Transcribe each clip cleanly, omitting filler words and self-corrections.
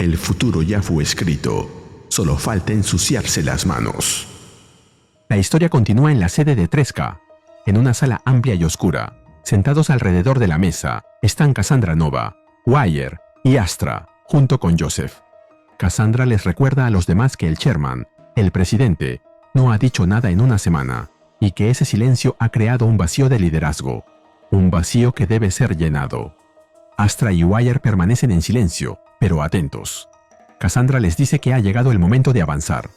El futuro ya fue escrito. Solo falta ensuciarse las manos. La historia continúa en la sede de 3K. En una sala amplia y oscura, sentados alrededor de la mesa, están Cassandra Nova, Wire y Astra, junto con Joseph. Cassandra les recuerda a los demás que el chairman, el presidente, no ha dicho nada en una semana, y que ese silencio ha creado un vacío de liderazgo, un vacío que debe ser llenado. Astra y Wire permanecen en silencio, pero atentos. Cassandra les dice que ha llegado el momento de avanzar.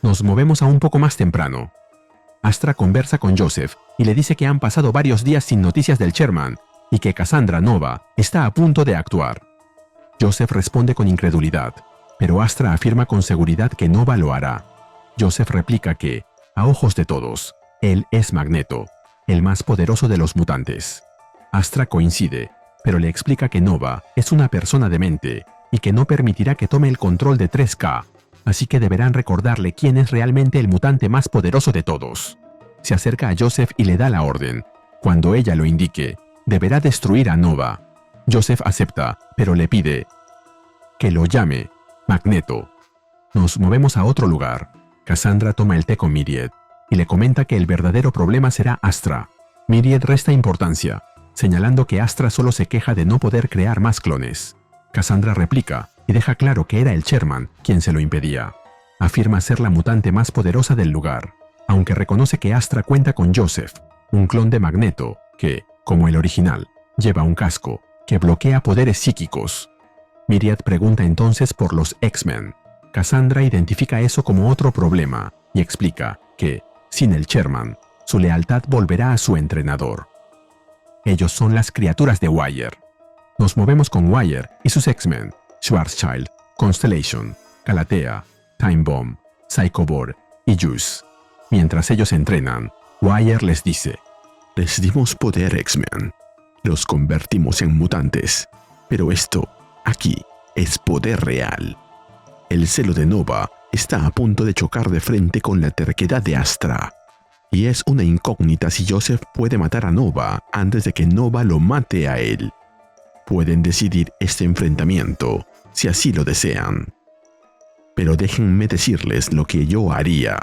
Nos movemos a un poco más temprano. Astra conversa con Joseph y le dice que han pasado varios días sin noticias del chairman y que Cassandra Nova está a punto de actuar. Joseph responde con incredulidad, pero Astra afirma con seguridad que Nova lo hará. Joseph replica que, a ojos de todos, él es Magneto, el más poderoso de los mutantes. Astra coincide, pero le explica que Nova es una persona demente y que no permitirá que tome el control de 3K, así que deberán recordarle quién es realmente el mutante más poderoso de todos. Se acerca a Joseph y le da la orden. Cuando ella lo indique, deberá destruir a Nova. Joseph acepta, pero le pide que lo llame Magneto. Nos movemos a otro lugar. Cassandra toma el té con Myriad y le comenta que el verdadero problema será Astra. Myriad resta importancia, señalando que Astra solo se queja de no poder crear más clones. Cassandra replica y deja claro que era el chairman quien se lo impedía. Afirma ser la mutante más poderosa del lugar, aunque reconoce que Astra cuenta con Joseph, un clon de Magneto que, como el original, lleva un casco que bloquea poderes psíquicos. Myriad pregunta entonces por los X-Men. Cassandra identifica eso como otro problema y explica que, sin el chairman, su lealtad volverá a su entrenador. Ellos son las criaturas de Wire. Nos movemos con Wire y sus X-Men, Schwarzschild, Constellation, Calatea, Time Bomb, Psychobot y Juice. Mientras ellos entrenan, Wire les dice: Les dimos poder, X-Men. Los convertimos en mutantes. Pero esto, aquí, es poder real. El celo de Nova está a punto de chocar de frente con la terquedad de Astra. Y es una incógnita si Joseph puede matar a Nova antes de que Nova lo mate a él. Pueden decidir este enfrentamiento, si así lo desean. Pero déjenme decirles lo que yo haría.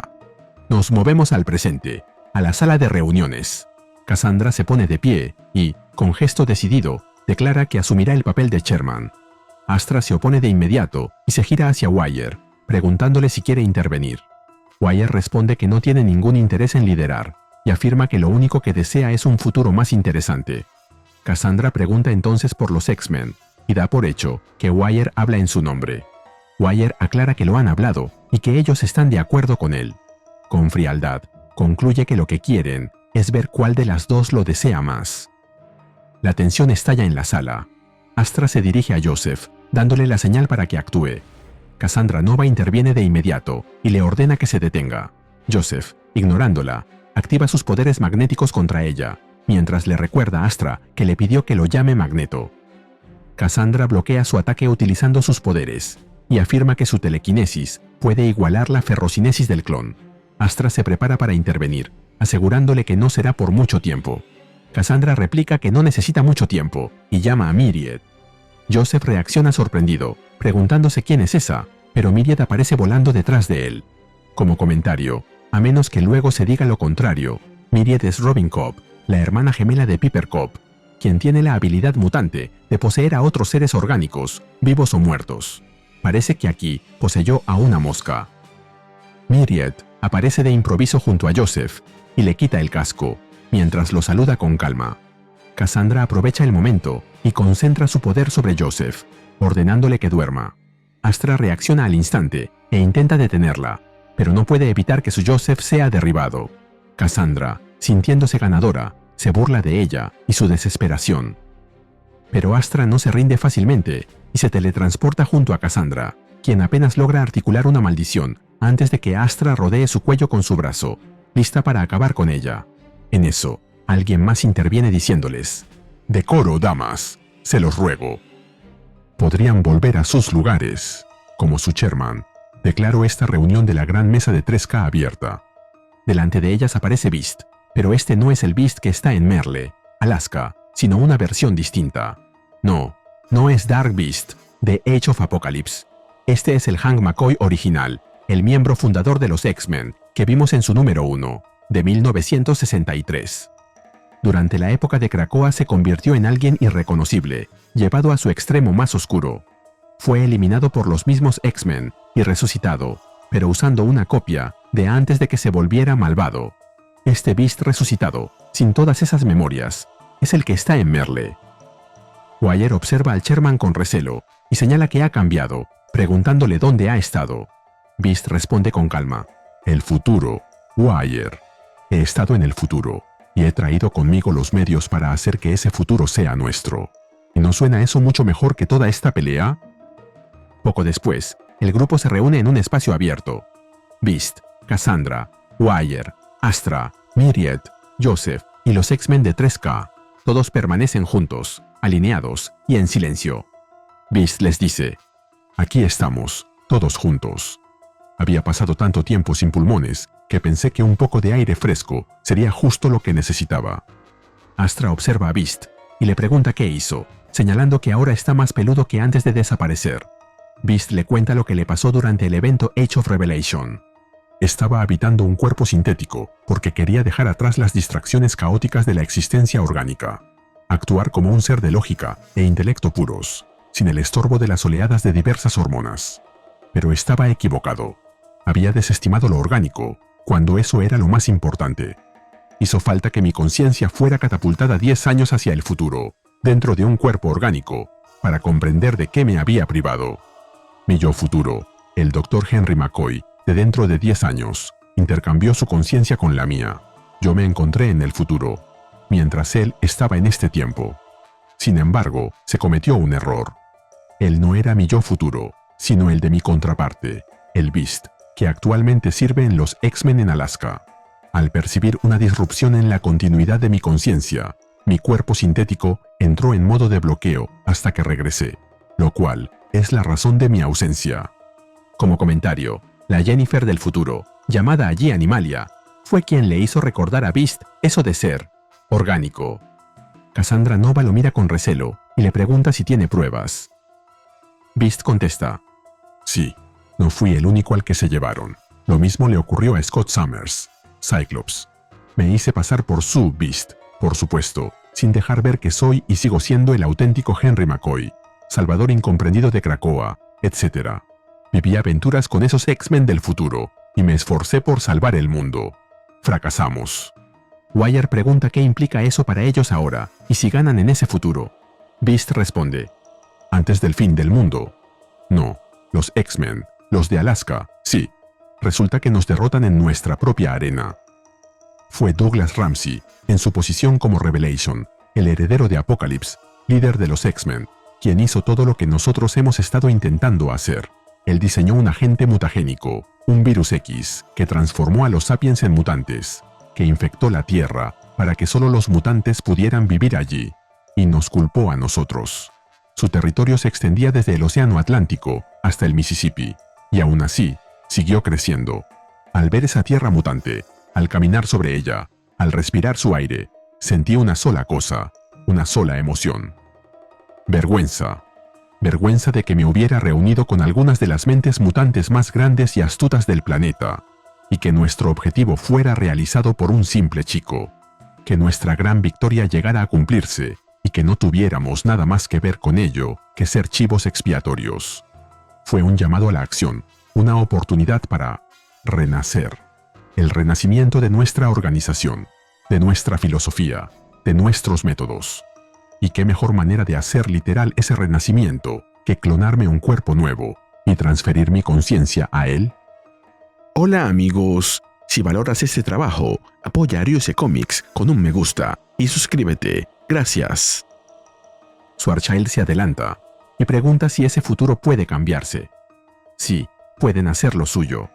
Nos movemos al presente, a la sala de reuniones. Cassandra se pone de pie y, con gesto decidido, declara que asumirá el papel de chairman. Astra se opone de inmediato y se gira hacia Wire, preguntándole si quiere intervenir. Wire responde que no tiene ningún interés en liderar y afirma que lo único que desea es un futuro más interesante. Cassandra pregunta entonces por los X-Men y da por hecho que Wire habla en su nombre. Wire aclara que lo han hablado y que ellos están de acuerdo con él. Con frialdad, concluye que lo que quieren es ver cuál de las dos lo desea más. La tensión estalla en la sala. Astra se dirige a Joseph, dándole la señal para que actúe. Cassandra Nova interviene de inmediato y le ordena que se detenga. Joseph, ignorándola, activa sus poderes magnéticos contra ella, mientras le recuerda a Astra que le pidió que lo llame Magneto. Cassandra bloquea su ataque utilizando sus poderes y afirma que su telequinesis puede igualar la ferrocinesis del clon. Astra se prepara para intervenir, asegurándole que no será por mucho tiempo. Cassandra replica que no necesita mucho tiempo y llama a Myriad. Joseph reacciona sorprendido, preguntándose quién es esa, pero Myriad aparece volando detrás de él. Como comentario, a menos que luego se diga lo contrario, Myriad es Robin Cobb, la hermana gemela de Piper Cobb, quien tiene la habilidad mutante de poseer a otros seres orgánicos, vivos o muertos. Parece que aquí poseyó a una mosca. Myriad aparece de improviso junto a Joseph y le quita el casco, mientras lo saluda con calma. Cassandra aprovecha el momento y concentra su poder sobre Joseph, ordenándole que duerma. Astra reacciona al instante e intenta detenerla, pero no puede evitar que su Joseph sea derribado. Cassandra, sintiéndose ganadora, se burla de ella y su desesperación. Pero Astra no se rinde fácilmente y se teletransporta junto a Cassandra, quien apenas logra articular una maldición antes de que Astra rodee su cuello con su brazo, lista para acabar con ella. En eso, alguien más interviene diciéndoles: «Decoro, damas, se los ruego». Podrían volver a sus lugares. Como su chairman, declaró esta reunión de la gran mesa de 3K abierta. Delante de ellas aparece Beast, pero este no es el Beast que está en Merle, Alaska, sino una versión distinta. No es Dark Beast, The Age of Apocalypse. Este es el Hank McCoy original, el miembro fundador de los X-Men, que vimos en su número 1, de 1963. Durante la época de Krakoa se convirtió en alguien irreconocible, llevado a su extremo más oscuro. Fue eliminado por los mismos X-Men y resucitado, pero usando una copia de antes de que se volviera malvado. Este Beast resucitado, sin todas esas memorias, es el que está en Merle. Wire observa al Sherman con recelo y señala que ha cambiado, preguntándole dónde ha estado. Beast responde con calma: el futuro, Wire. He estado en el futuro y he traído conmigo los medios para hacer que ese futuro sea nuestro. ¿Y no suena eso mucho mejor que toda esta pelea? Poco después, el grupo se reúne en un espacio abierto. Beast, Cassandra, Wire, Astra, Myriad, Joseph y los X-Men de 3K, todos permanecen juntos, alineados y en silencio. Beast les dice: aquí estamos, todos juntos. Había pasado tanto tiempo sin pulmones que pensé que un poco de aire fresco sería justo lo que necesitaba. Astra observa a Beast y le pregunta qué hizo, señalando que ahora está más peludo que antes de desaparecer. Beast le cuenta lo que le pasó durante el evento Age of Revelation. Estaba habitando un cuerpo sintético porque quería dejar atrás las distracciones caóticas de la existencia orgánica. Actuar como un ser de lógica e intelecto puros, sin el estorbo de las oleadas de diversas hormonas. Pero estaba equivocado. Había desestimado lo orgánico, cuando eso era lo más importante. Hizo falta que mi conciencia fuera catapultada 10 años hacia el futuro, dentro de un cuerpo orgánico, para comprender de qué me había privado. Mi yo futuro, el Dr. Henry McCoy, de dentro de 10 años, intercambió su conciencia con la mía. Yo me encontré en el futuro, mientras él estaba en este tiempo. Sin embargo, se cometió un error. Él no era mi yo futuro, sino el de mi contraparte, el Beast, que actualmente sirve en los X-Men en Alaska. Al percibir una disrupción en la continuidad de mi conciencia, mi cuerpo sintético entró en modo de bloqueo hasta que regresé, lo cual es la razón de mi ausencia. Como comentario, la Jennifer del futuro, llamada allí Animalia, fue quien le hizo recordar a Beast eso de ser orgánico. Cassandra Nova lo mira con recelo y le pregunta si tiene pruebas. Beast contesta: sí, no fui el único al que se llevaron. Lo mismo le ocurrió a Scott Summers, Cyclops. Me hice pasar por su Beast, por supuesto, sin dejar ver que soy y sigo siendo el auténtico Henry McCoy, salvador incomprendido de Krakoa, etc. Viví aventuras con esos X-Men del futuro y me esforcé por salvar el mundo. Fracasamos. Wire pregunta qué implica eso para ellos ahora y si ganan en ese futuro. Beast responde: antes del fin del mundo. No, los X-Men, los de Alaska, sí. Resulta que nos derrotan en nuestra propia arena. Fue Douglas Ramsey, en su posición como Revelation, el heredero de Apocalypse, líder de los X-Men, quien hizo todo lo que nosotros hemos estado intentando hacer. Él diseñó un agente mutagénico, un virus X, que transformó a los sapiens en mutantes, que infectó la Tierra para que solo los mutantes pudieran vivir allí, y nos culpó a nosotros. Su territorio se extendía desde el Océano Atlántico hasta el Mississippi, y aún así, siguió creciendo. Al ver esa tierra mutante, al caminar sobre ella, al respirar su aire, sentí una sola cosa, una sola emoción. Vergüenza. Vergüenza de que me hubiera reunido con algunas de las mentes mutantes más grandes y astutas del planeta, y que nuestro objetivo fuera realizado por un simple chico, que nuestra gran victoria llegara a cumplirse, y que no tuviéramos nada más que ver con ello que ser chivos expiatorios. Fue un llamado a la acción, una oportunidad para renacer. El renacimiento de nuestra organización, de nuestra filosofía, de nuestros métodos. ¿Y qué mejor manera de hacer literal ese renacimiento que clonarme un cuerpo nuevo y transferir mi conciencia a él? Hola amigos, si valoras este trabajo, apoya a Ryuse Comics con un me gusta y suscríbete. Gracias. Schwarzschild se adelanta y pregunta si ese futuro puede cambiarse. Sí, pueden hacer lo suyo.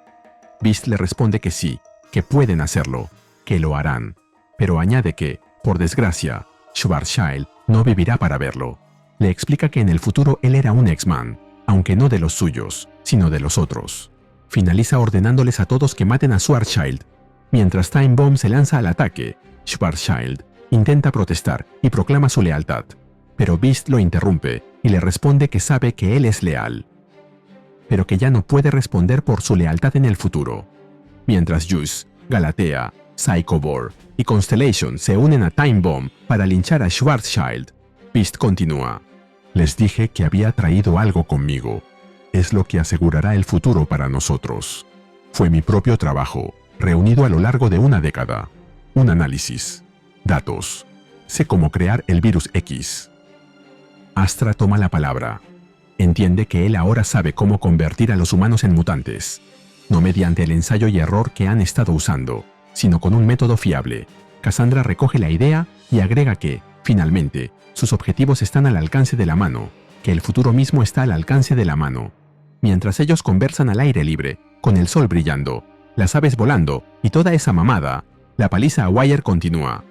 Beast le responde que sí, que pueden hacerlo, que lo harán, pero añade que, por desgracia, Schwarzschild no vivirá para verlo. Le explica que en el futuro él era un X-Man, aunque no de los suyos, sino de los otros. Finaliza ordenándoles a todos que maten a Schwarzschild. Mientras Time Bomb se lanza al ataque, Schwarzschild intenta protestar y proclama su lealtad, pero Beast lo interrumpe y le responde que sabe que él es leal, pero que ya no puede responder por su lealtad en el futuro. Mientras Juice, Galatea, Psycho Bore y Constellation se unen a Time Bomb para linchar a Schwarzschild, Beast continúa. Les dije que había traído algo conmigo. Es lo que asegurará el futuro para nosotros. Fue mi propio trabajo, reunido a lo largo de una década. Un análisis. Datos. Sé cómo crear el virus X. Astra toma la palabra. Entiende que él ahora sabe cómo convertir a los humanos en mutantes. No mediante el ensayo y error que han estado usando, sino con un método fiable. Cassandra recoge la idea y agrega que, finalmente, sus objetivos están al alcance de la mano, que el futuro mismo está al alcance de la mano. Mientras ellos conversan al aire libre, con el sol brillando, las aves volando y toda esa mamada, la paliza a Wire continúa.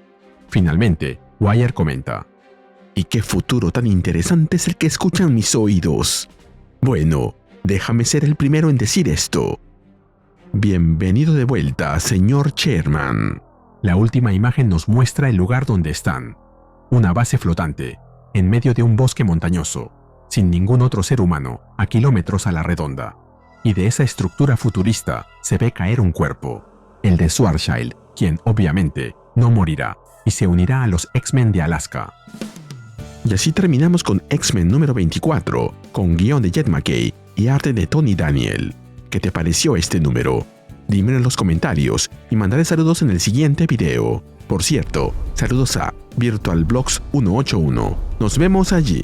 Finalmente, Wire comenta: ¿Y qué futuro tan interesante es el que escuchan mis oídos? Bueno, déjame ser el primero en decir esto. Bienvenido de vuelta, señor Chairman. La última imagen nos muestra el lugar donde están. Una base flotante, en medio de un bosque montañoso, sin ningún otro ser humano, a kilómetros a la redonda. Y de esa estructura futurista se ve caer un cuerpo, el de Schwarzschild, quien, obviamente, no morirá y se unirá a los X-Men de Alaska. Y así terminamos con X-Men número 24, con guión de Jed McKay y arte de Tony Daniel. ¿Qué te pareció este número? Dímelo en los comentarios y mandaré saludos en el siguiente video. Por cierto, saludos a VirtualBlogs 181. Nos vemos allí.